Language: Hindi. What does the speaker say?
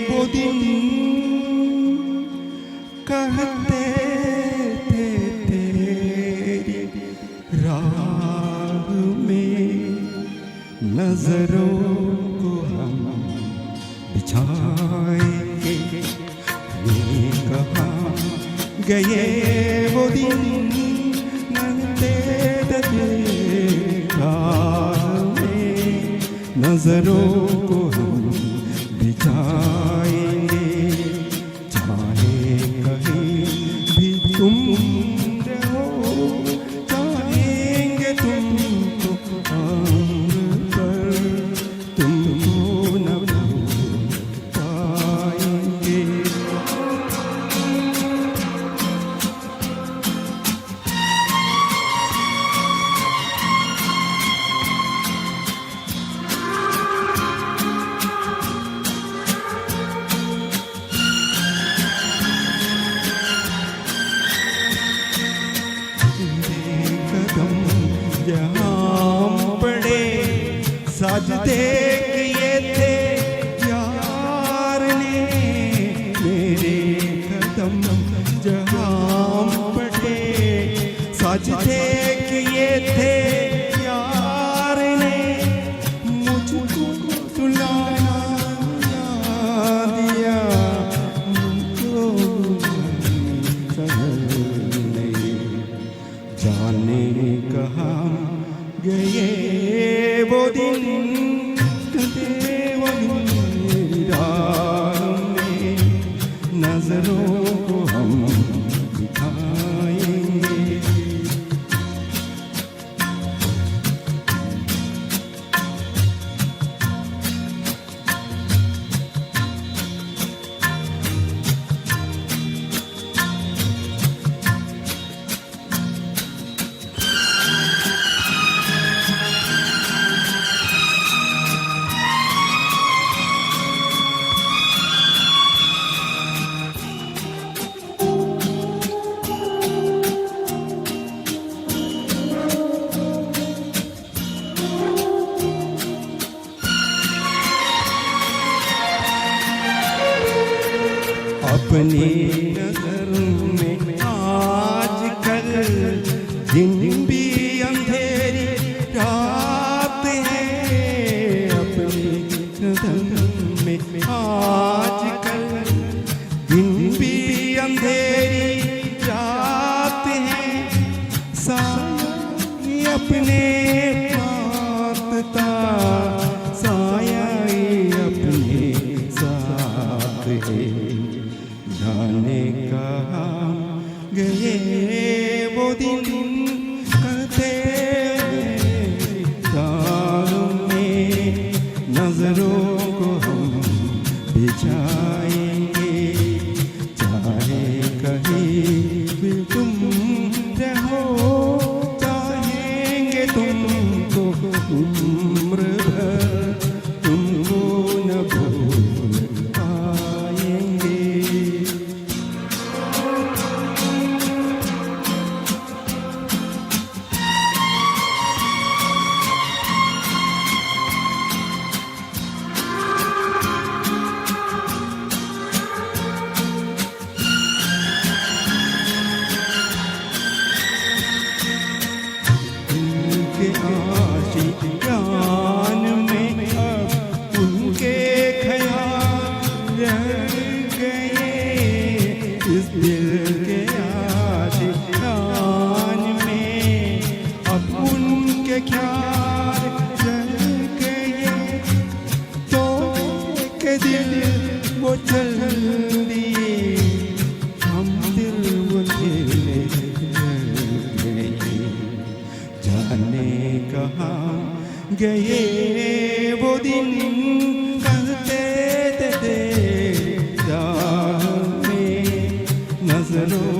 वो दिन कहते थे तेरी राह में नजरों को हम बिछाएंगे। ये कहा गए वो दिन कहते थे तेरी राह में नजरों को हम बिछाएंगे। चाहे कहीं भी तुम रहो चाहेंगे तुमको पर तुमको न भूल पाएंगे। जहाँ पड़े सजदे किए थे यार ने मेरे कदम जहाँ पड़े सजदे किए थे यार ने मुझको सुलाया दिया मुझको जाने कहा गए वो दिन कहते वो दिन राह में नजरों को हम दिखाएंगे। अपनी नजर में आज कल जिन भी अंधेरी रात है अपनी नजर में आज कल जिन भी अंधेरी रात है साया अपने पाता साया अपने साथ है। जाने कहा गए वो दिन कहते तारों में नजरों को हम बिछाएंगे। चाहे कहीं भी तुम रहो चाहेंगे तुमको उम्र भर तुमको न भूल पाएंगे। आशिकान में अब उनके ख्याल रह गए। इस दिल के आशिकान में अब उनके ख्याल रह गए। तो के दिल वो चल दिए हम दिल वो खेले गए। जाने कहा गए वो दिन कहते थे राह में नजरों